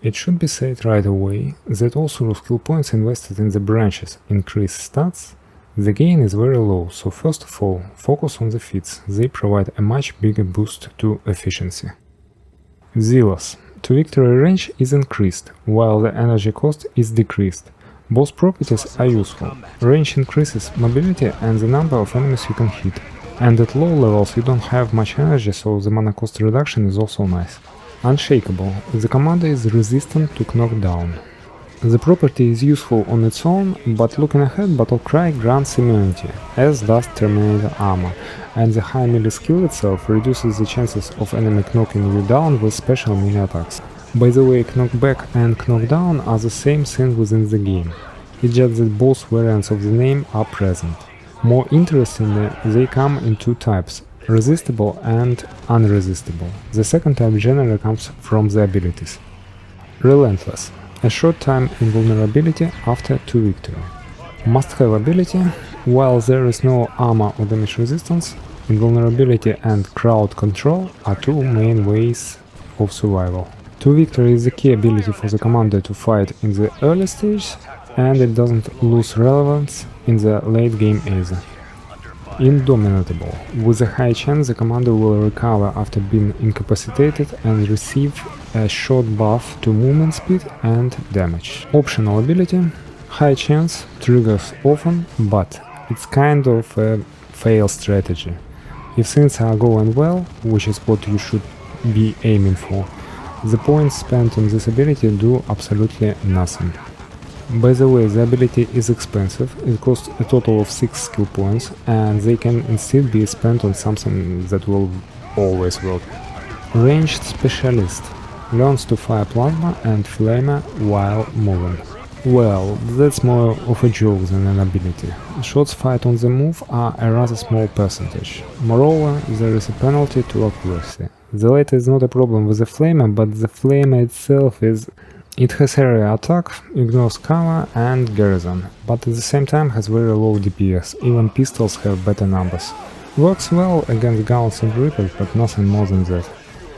It should be said right away that all through skill points invested in the branches increase stats, the gain is very low, so first of all, focus on the feats, they provide a much bigger boost to efficiency. Zealous. To victory range is increased, while the energy cost is decreased. Both properties are useful. Range increases mobility and the number of enemies you can hit. And at low levels you don't have much energy, so the mana cost reduction is also nice. Unshakable. The commander is resistant to knockdown. The property is useful on its own, but looking ahead, Battlecry grants immunity, as does Terminator armor, and the high melee skill itself reduces the chances of enemy knocking you down with special melee attacks. By the way, knockback and knockdown are the same thing within the game. It's just that both variants of the name are present. More interestingly, they come in two types, resistible and unresistible. The second type generally comes from the abilities. Relentless. A short time invulnerability after 2 victory. Must-have ability. While there is no armor or damage resistance, invulnerability and crowd control are two main ways of survival. 2 victory is the key ability for the commander to fight in the early stage, and it doesn't lose relevance in the late game either. Indomitable. With a high chance the commander will recover after being incapacitated and receive a short buff to movement speed and damage. Optional ability. High chance, triggers often, but it's kind of a fail strategy. If things are going well, which is what you should be aiming for, the points spent on this ability do absolutely nothing. By the way, the ability is expensive, it costs a total of 6 skill points, and they can instead be spent on something that will always work. Ranged Specialist learns to fire plasma and flamer while moving. Well, that's more of a joke than an ability. Shots fired on the move are a rather small percentage. Moreover, there is a penalty to accuracy. The latter is not a problem with the flamer, but the flamer itself is... It has area attack, ignores cover and garrison, but at the same time has very low DPS, even pistols have better numbers. Works well against guns and reapers, but nothing more than that.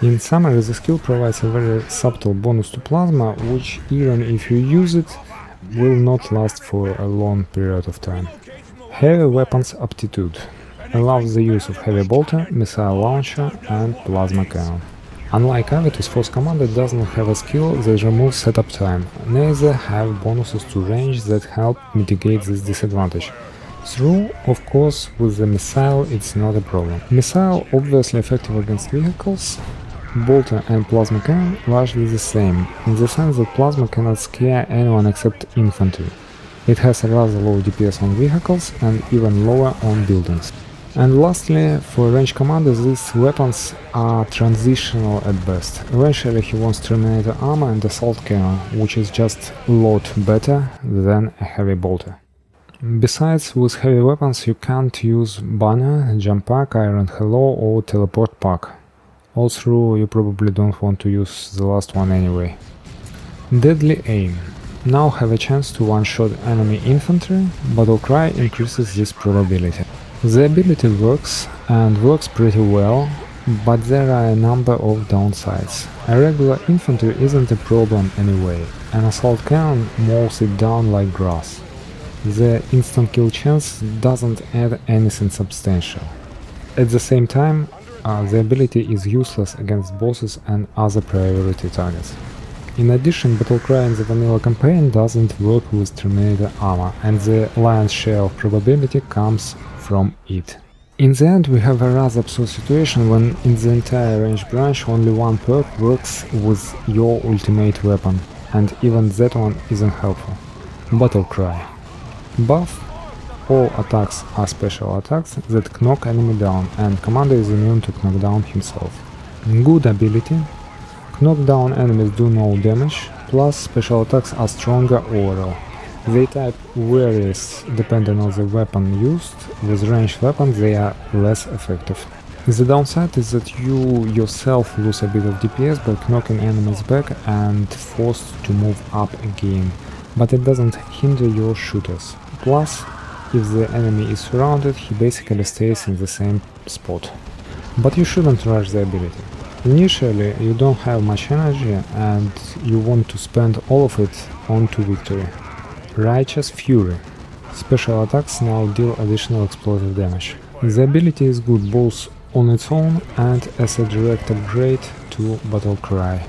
In summary, the skill provides a very subtle bonus to plasma, which even if you use it, will not last for a long period of time. Heavy weapons aptitude allows the use of heavy bolter, missile launcher and plasma cannon. Unlike Avitus, Force Commander doesn't have a skill that removes setup time, neither have bonuses to range that help mitigate this disadvantage. Through, of course, with the missile it's not a problem. Missile obviously effective against vehicles, bolter and plasma cannon largely the same, in the sense that plasma cannot scare anyone except infantry. It has a rather low DPS on vehicles and even lower on buildings. And lastly, for range commanders, these weapons are transitional at best. Eventually he wants Terminator armor and assault cannon, which is just a lot better than a heavy bolter. Besides, with heavy weapons you can't use banner, jump pack, iron hello or teleport pack. Also, you probably don't want to use the last one anyway. Deadly aim. Now have a chance to one-shot enemy infantry, Battlecry increases this probability. The ability works, and works pretty well, but there are a number of downsides. A regular infantry isn't a problem anyway, an assault cannon mows it down like grass. The instant kill chance doesn't add anything substantial. At the same time, the ability is useless against bosses and other priority targets. In addition, Battlecry in the vanilla campaign doesn't work with Terminator armor, and the lion's share of probability comes from it. In the end, we have a rather absurd situation when in the entire range branch only one perk works with your ultimate weapon, and even that one isn't helpful. Battlecry. Buff. All attacks are special attacks that knock enemy down, and commander is immune to knockdown himself. Good ability. Knockdown enemies do no damage, plus special attacks are stronger overall. They type varies depending on the weapon used, with ranged weapons they are less effective. The downside is that you yourself lose a bit of DPS by knocking enemies back and forced to move up again, but it doesn't hinder your shooters. Plus, if the enemy is surrounded, he basically stays in the same spot. But you shouldn't rush the ability. Initially, you don't have much energy and you want to spend all of it onto victory. Righteous Fury. Special attacks now deal additional explosive damage. The ability is good both on its own and as a direct upgrade to Battle Cry.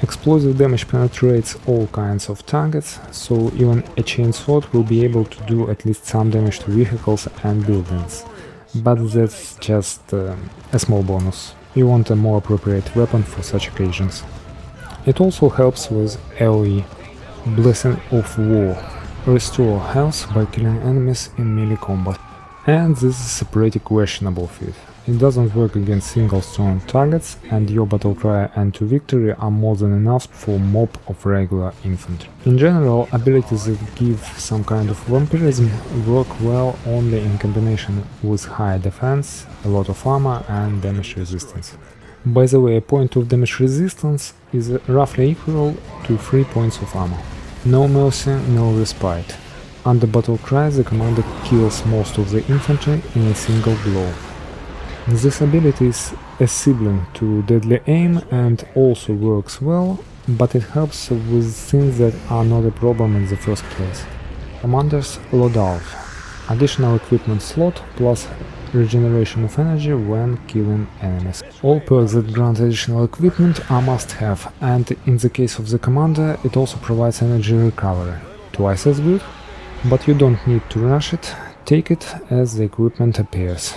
Explosive damage penetrates all kinds of targets, so even a chainsword will be able to do at least some damage to vehicles and buildings. But that's just a small bonus. You want a more appropriate weapon for such occasions. It also helps with AoE. Blessing of War. Restore health by killing enemies in melee combat. And this is a pretty questionable feat. It doesn't work against single strong targets, and your battle cry and to victory are more than enough for a mob of regular infantry. In general, abilities that give some kind of vampirism work well only in combination with high defense, a lot of armor and damage resistance. By the way, a point of damage resistance is roughly equal to 3 points of armor. No mercy, no respite. Under battle cry, the commander kills most of the infantry in a single blow. This ability is a sibling to Deadly Aim and also works well, but it helps with things that are not a problem in the first place. Commander's Loadout. Additional equipment slot plus regeneration of energy when killing enemies. All perks that grant additional equipment are must-have, and in the case of the commander it also provides energy recovery. Twice as good, but you don't need to rush it, take it as the equipment appears.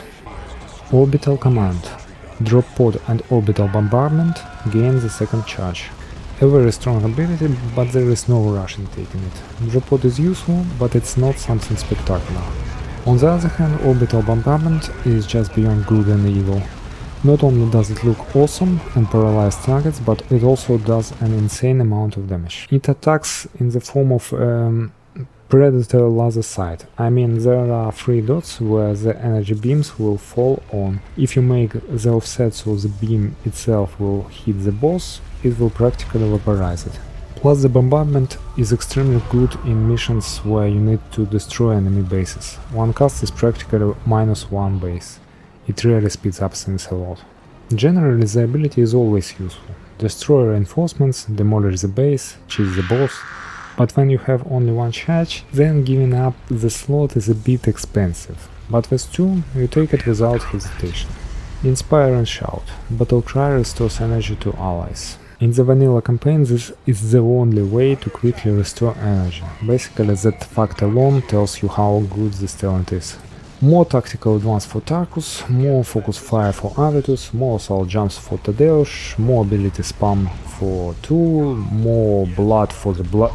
Orbital Command. Drop Pod and Orbital Bombardment gain the second charge. A very strong ability, but there is no rush in taking it. Drop Pod is useful, but it's not something spectacular. On the other hand, Orbital Bombardment is just beyond good and evil. Not only does it look awesome and paralyze targets, but it also does an insane amount of damage. It attacks in the form of Predator laser sight. I mean, there are 3 dots where the energy beams will fall on. If you make the offset so the beam itself will hit the boss, it will practically vaporize it. Plus the bombardment is extremely good in missions where you need to destroy enemy bases. One cast is practically -1 base. It really speeds up things a lot. Generally the ability is always useful. Destroy reinforcements, demolish the base, cheese the boss. But when you have only one charge, then giving up the slot is a bit expensive. But with 2, you take it without hesitation. Inspire and Shout. Battle Cry restores energy to allies. In the vanilla campaign this is the only way to quickly restore energy. Basically that fact alone tells you how good this talent is. More tactical advance for Tarkus, more focus fire for Avitus, more assault jumps for Tadeusz, more ability spam for Tool, more blood for the blood.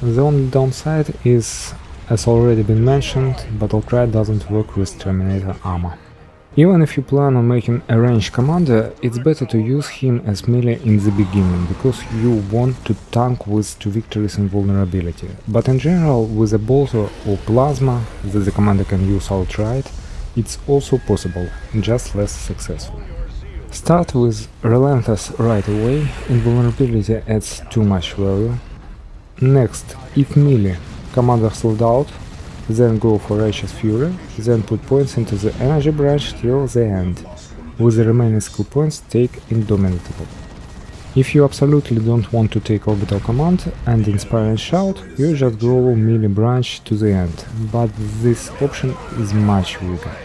The only downside is, as already been mentioned, Battlecry doesn't work with Terminator armor. Even if you plan on making a ranged commander, it's better to use him as melee in the beginning, because you want to tank with 2 victories and vulnerability. But in general, with a bolter or plasma that the commander can use outright, it's also possible, just less successful. Start with Relentless right away, invulnerability adds too much value. Next, if melee, commander's Loadout, then go for Righteous Fury, then put points into the energy branch till the end. With the remaining skill points take Indomitable. If you absolutely don't want to take Orbital Command and Inspire and Shout, you just grow melee branch to the end, but this option is much weaker.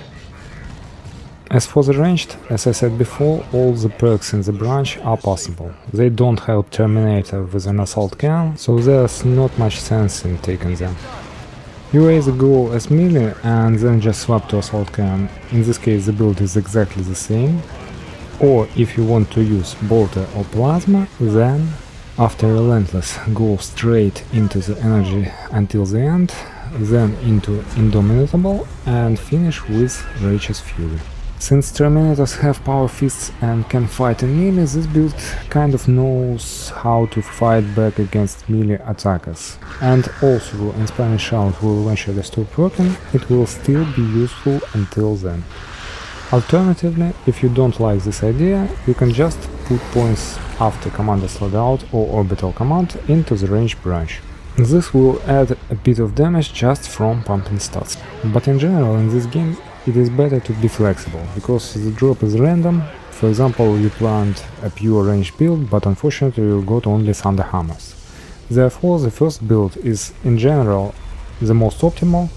As for the ranged, as I said before, all the perks in the branch are possible. They don't help Terminator with an assault cannon, so there's not much sense in taking them. You either go as melee and then just swap to assault cannon, in this case the build is exactly the same, or if you want to use bolter or plasma, then after Relentless go straight into the energy until the end, then into Indomitable and finish with Righteous Fury. Since Terminators have power fists and can fight in melee, this build kind of knows how to fight back against melee attackers. And also, Inspiring Shout will eventually stop working, it will still be useful until then. Alternatively, if you don't like this idea, you can just put points after Commander's Loadout or Orbital Command into the ranged branch. This will add a bit of damage just from pumping stats. But in general, in this game, it is better to be flexible, because the drop is random. For example, you planned a pure range build, but unfortunately you got only Thunder Hammers. Therefore, the first build is, in general, the most optimal.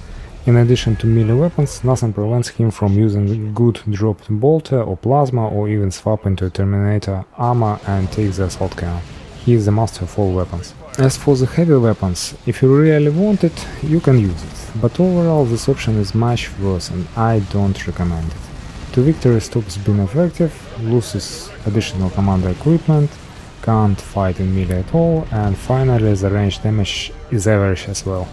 In addition to melee weapons, nothing prevents him from using good dropped bolter or plasma, or even swap into a Terminator armor and take the assault cannon. He is the master of all weapons. As for the heavy weapons, if you really want it, you can use it, but overall this option is much worse and I don't recommend it. To victory stops being effective, loses additional commander equipment, can't fight in melee at all, and finally the range damage is average as well.